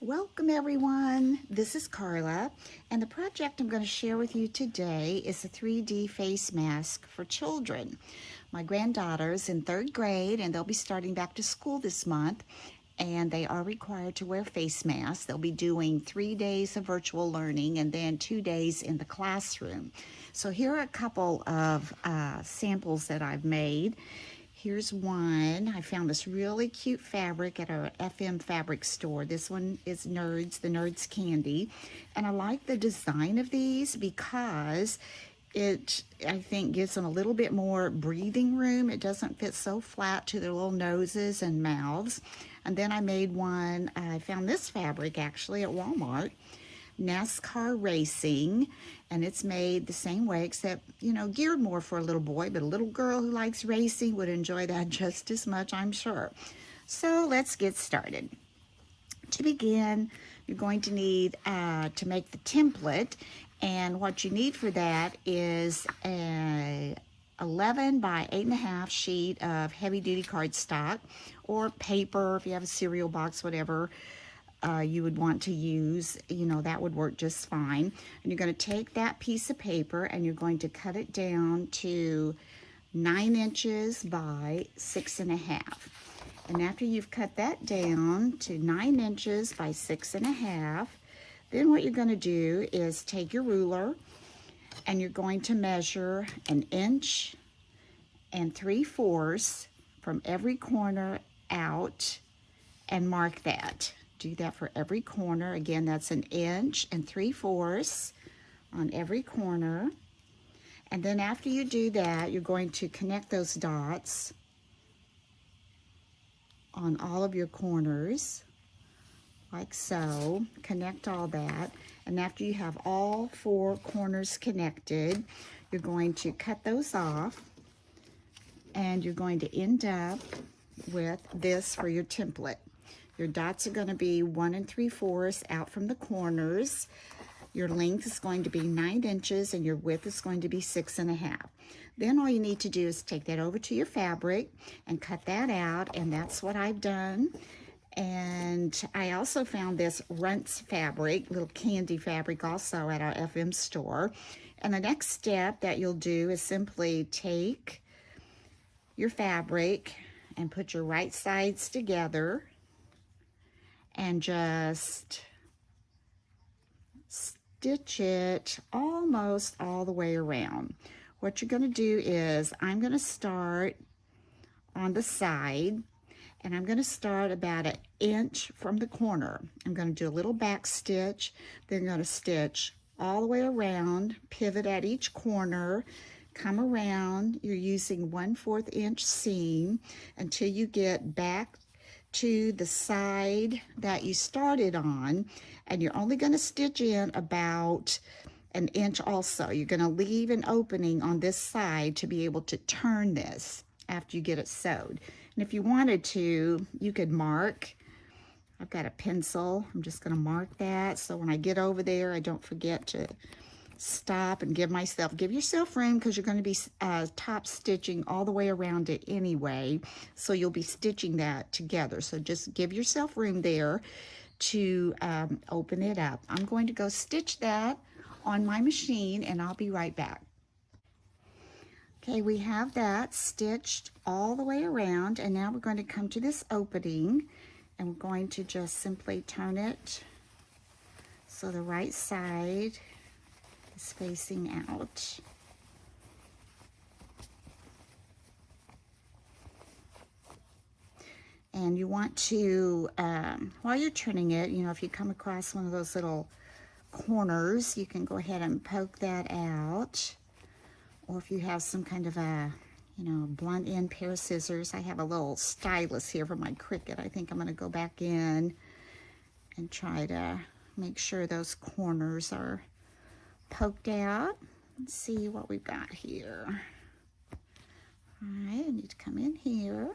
Welcome everyone, this is Carla, and the project I'm going to share with you today is a 3D face mask for children. My granddaughter's in 3rd grade and they'll be starting back to school this month, and they are required to wear face masks. They'll be doing 3 days of virtual learning and then 2 days in the classroom. So here are a couple of samples that I've made. Here's one. I found this really cute fabric at our FM fabric store. This one is the Nerds Candy. And I like the design of these because it, I think, gives them a little bit more breathing room. It doesn't fit so flat to their little noses and mouths. And then I made one, I found this fabric actually at Walmart. NASCAR racing, and it's made the same way, except, geared more for a little boy, but a little girl who likes racing would enjoy that just as much, I'm sure. So let's get started. To begin, you're going to need to make the template, and what you need for that is a 11 by 8.5 sheet of heavy-duty cardstock or paper if you have a cereal box, whatever you would want to use, that would work just fine. And you're going to take that piece of paper and you're going to cut it down to 9 inches by 6.5. And after you've cut that down to 9 inches by 6.5, then what you're going to do is take your ruler and you're going to measure 1 3/4 inches from every corner out and mark that. Do that for every corner. Again, that's 1 3/4 inches on every corner. And then after you do that, you're going to connect those dots on all of your corners, like so. Connect all that. And after you have all 4 corners connected, you're going to cut those off, and you're going to end up with this for your template. Your dots are going to be 1 3/4 inches out from the corners. Your length is going to be 9 inches and your width is going to be 6.5. Then all you need to do is take that over to your fabric and cut that out, and that's what I've done. And I also found this Runts fabric, little candy fabric, also at our FM store. And the next step that you'll do is simply take your fabric and put your right sides together and just stitch it almost all the way around. What you're going to do is I'm going to start on the side, and I'm going to start about 1 inch from the corner. I'm going to do a little back stitch, then I'm going to stitch all the way around, pivot at each corner, come around. You're using 1/4 inch seam until you get back to the side that you started on, and you're only going to stitch in about 1 inch also. You're going to leave an opening on this side to be able to turn this after you get it sewed. And if you wanted to, you could mark. I've got a pencil. I'm just going to mark that so when I get over there, I don't forget to stop and give yourself room, because you're going to be top stitching all the way around it anyway, so you'll be stitching that together. So just give yourself room there to open it up. I'm going to go stitch that on my machine and I'll be right back. Okay, we have that stitched all the way around, and now we're going to come to this opening and we're going to just simply turn it so the right side is facing out. And you want to, while you're turning it, if you come across one of those little corners, you can go ahead and poke that out. Or if you have some kind of a, blunt end pair of scissors. I have a little stylus here for my Cricut. I think I'm going to go back in and try to make sure those corners are poked out. Let's see what we've got here. All right, I need to come in here.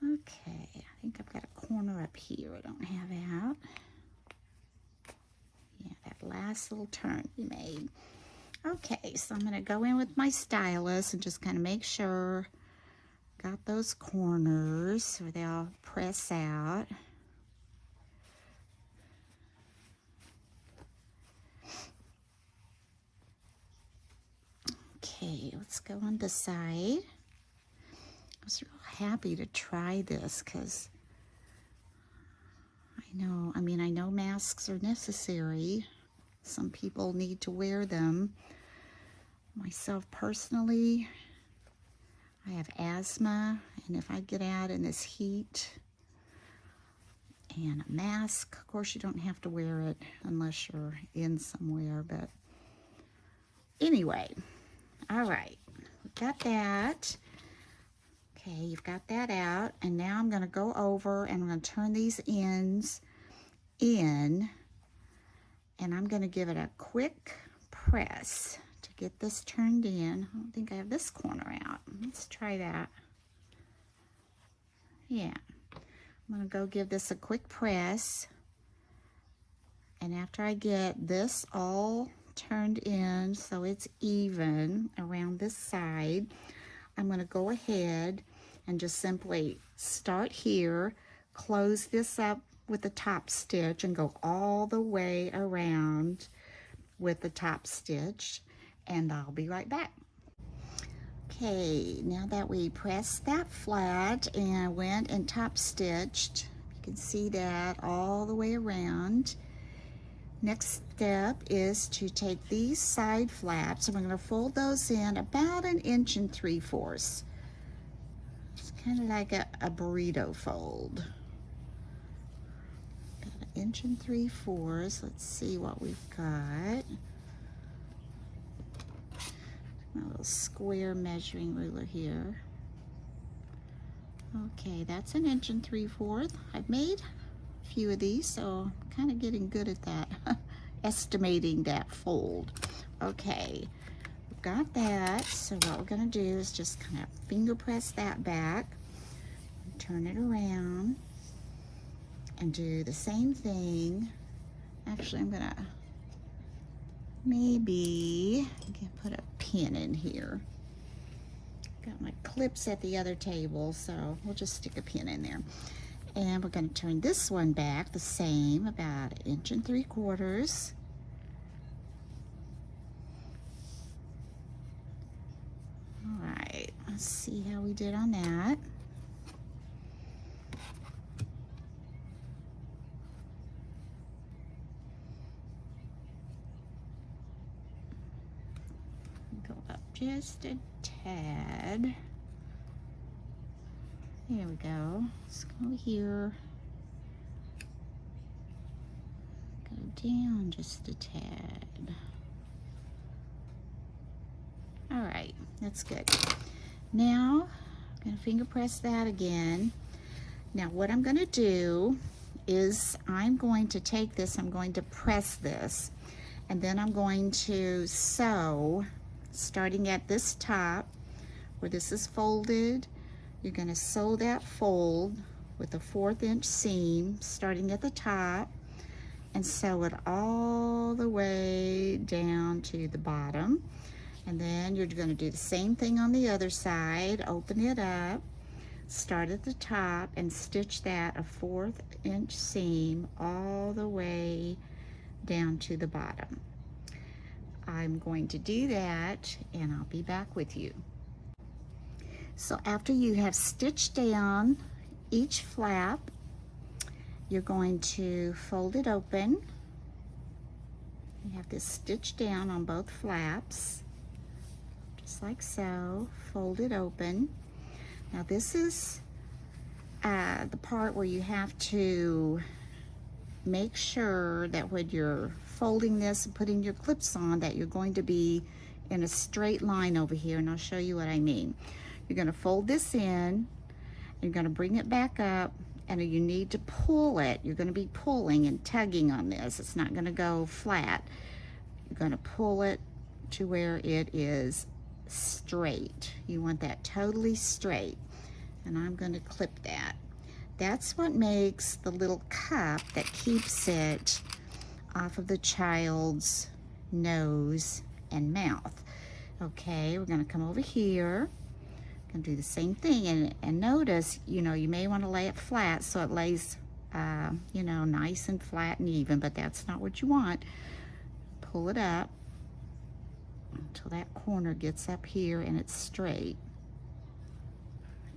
Okay, I think I've got a corner up here I don't have out. Yeah, that last little turn we made. Okay, so I'm going to go in with my stylus and just kind of make sure got those corners where they'll press out. Okay, let's go on this side. I was real happy to try this because I know masks are necessary. Some people need to wear them. Myself personally, I have asthma, and if I get out in this heat and a mask, of course you don't have to wear it unless you're in somewhere, but anyway, all right, we got that. Okay, you've got that out, and now I'm going to go over and I'm going to turn these ends in, and I'm going to give it a quick press to get this turned in. I don't think I have this corner out. Let's try that. Yeah, I'm going to go give this a quick press, and after I get this all turned in so it's even around this side, I'm going to go ahead and just simply start here, close this up with the top stitch, and go all the way around with the top stitch, and I'll be right back. Okay, now that we pressed that flat and went and top stitched, you can see that all the way around. Next step is to take these side flaps, and we're going to fold those in about 1 3/4 inches. It's kind of like a burrito fold. About 1 3/4 inches. Let's see what we've got. My little square measuring ruler here. Okay, that's 1 3/4 inches. I've made a few of these, so I'm kind of getting good at that, estimating that fold. Okay, we've got that. So what we're going to do is just kind of finger press that back, turn it around, and do the same thing. Actually, I'm going to maybe put a pin in here. Got my clips at the other table, so we'll just stick a pin in there. And we're going to turn this one back the same, about 1 3/4 inches. All right, let's see how we did on that. Go up just a tad. There we go. Let's go here. Go down just a tad. All right, that's good. Now, I'm going to finger press that again. Now, what I'm going to do is I'm going to take this, I'm going to press this, and then I'm going to sew, starting at this top where this is folded. You're going to sew that fold with a 1/4 inch seam starting at the top and sew it all the way down to the bottom. And then you're going to do the same thing on the other side. Open it up, start at the top, and stitch that a 1/4 inch seam all the way down to the bottom. I'm going to do that, and I'll be back with you. So after you have stitched down each flap, you're going to fold it open. You have this stitched down on both flaps, just like so. Fold it open. Now this is the part where you have to make sure that when you're folding this and putting your clips on, that you're going to be in a straight line over here, and I'll show you what I mean. You're going to fold this in, you're going to bring it back up, and you need to pull it. You're going to be pulling and tugging on this. It's not going to go flat. You're going to pull it to where it is straight. You want that totally straight, and I'm going to clip that. That's what makes the little cup that keeps it off of the child's nose and mouth. Okay, we're going to come over here, Gonna do the same thing, and notice, you know, you may want to lay it flat so it lays, you know, nice and flat and even, but that's not what you want. Pull it up until that corner gets up here and it's straight.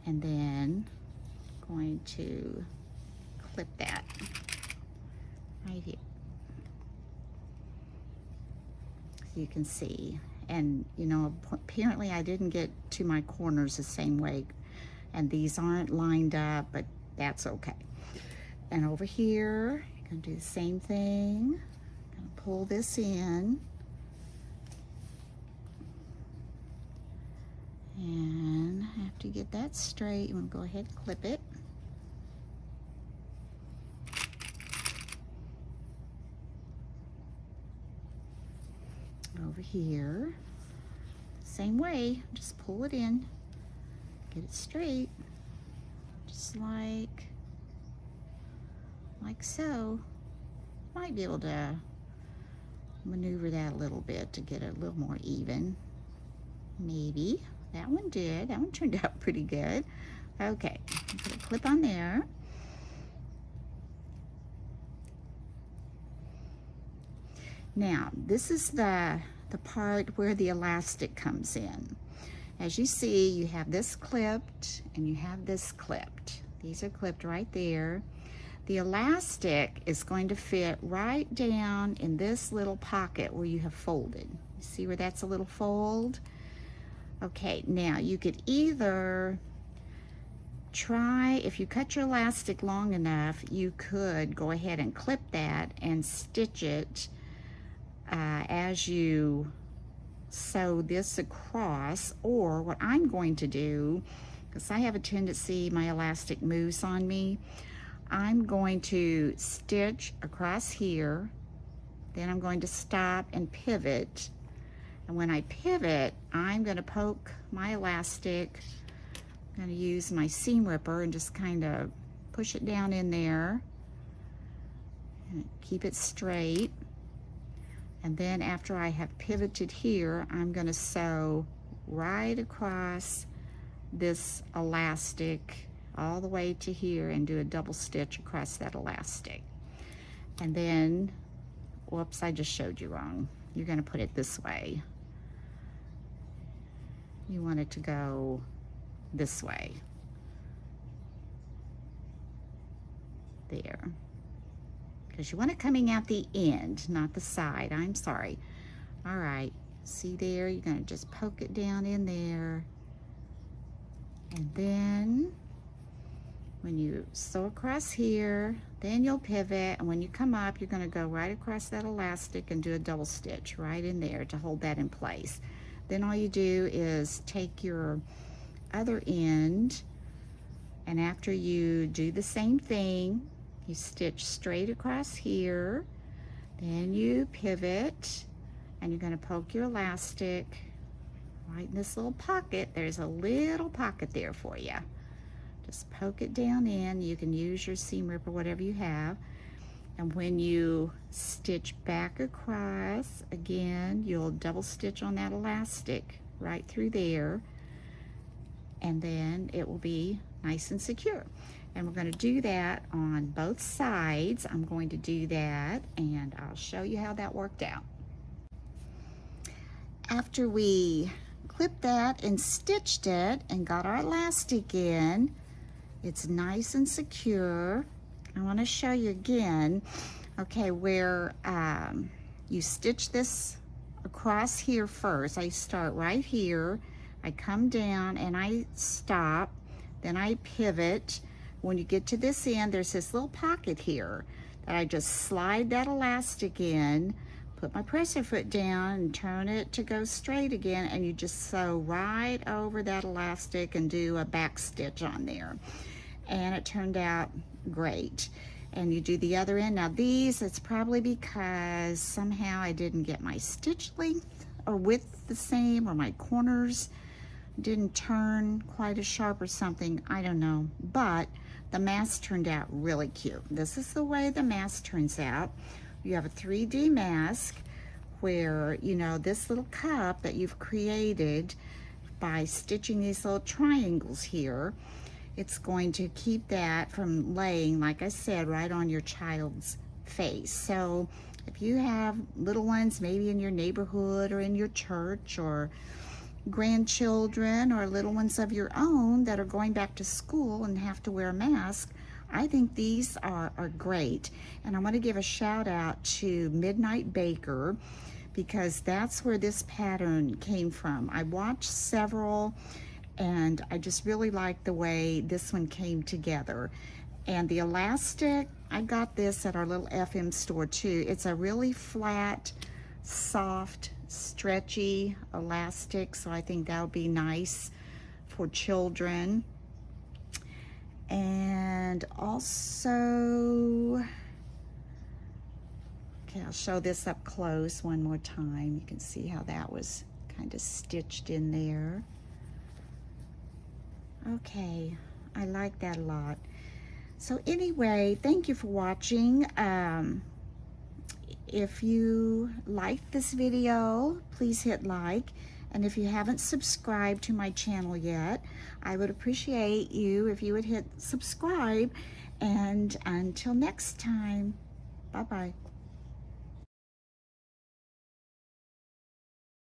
And then going to clip that right here. So you can see. And you know, apparently I didn't get to my corners the same way, and these aren't lined up, but that's okay. And over here, I'm gonna do the same thing. I'm gonna pull this in, and after you get that straight, you want to go ahead and clip it. Over here, same way, just pull it in, get it straight, just like so. Might be able to maneuver that a little bit to get it a little more even. Maybe. That one did. That one turned out pretty good. Okay, put a clip on there. Now, this is the part where the elastic comes in. As you see, you have this clipped and you have this clipped. These are clipped right there. The elastic is going to fit right down in this little pocket where you have folded. You see where that's a little fold? Okay, now you could either try, if you cut your elastic long enough, you could go ahead and clip that and stitch it as you sew this across, or what I'm going to do, because I have a tendency my elastic moves on me, I'm going to stitch across here, then I'm going to stop and pivot, and when I pivot, I'm going to poke my elastic. I'm going to use my seam ripper and just kind of push it down in there and keep it straight. And then after I have pivoted here, I'm going to sew right across this elastic all the way to here and do a double stitch across that elastic. And then, whoops, I just showed you wrong. You're going to put it this way. You want it to go this way. There. Because you want it coming out the end, not the side. I'm sorry. All right, see there? You're going to just poke it down in there. And then when you sew across here, then you'll pivot. And when you come up, you're going to go right across that elastic and do a double stitch right in there to hold that in place. Then all you do is take your other end, and after you do the same thing, you stitch straight across here, then you pivot, and you're going to poke your elastic right in this little pocket. There's a little pocket there for you. Just poke it down in. You can use your seam ripper, whatever you have. And when you stitch back across, again, you'll double stitch on that elastic right through there, and then it will be nice and secure. And we're going to do that on both sides. I'm going to do that, and I'll show you how that worked out. After we clipped that and stitched it and got our elastic in, it's nice and secure. I want to show you again, okay, where you stitch this across here first. I start right here, I come down and I stop, then I pivot. When you get to this end, there's this little pocket here that I just slide that elastic in, put my presser foot down and turn it to go straight again, and you just sew right over that elastic and do a back stitch on there. And it turned out great. And you do the other end. Now these, it's probably because somehow I didn't get my stitch length or width the same, or my corners didn't turn quite as sharp or something, I don't know. But the mask turned out really cute. This is the way the mask turns out. You have a 3D mask where, you know, this little cup that you've created by stitching these little triangles here. It's going to keep that from laying, like I said, right on your child's face. So if you have little ones maybe in your neighborhood or in your church, or grandchildren or little ones of your own that are going back to school and have to wear a mask, I think these are great. And I want to give a shout out to Midnight Baker, because that's where this pattern came from. I watched several and I just really like the way this one came together. And the elastic, I got this at our little FM store too. It's a really flat, soft, stretchy elastic, so I think that would be nice for children. And also, okay, I'll show this up close one more time. You can see how that was kind of stitched in there. Okay, I like that a lot. So anyway, thank you for watching. If you liked this video, please hit like. And if you haven't subscribed to my channel yet, I would appreciate you if you would hit subscribe. And until next time, bye-bye.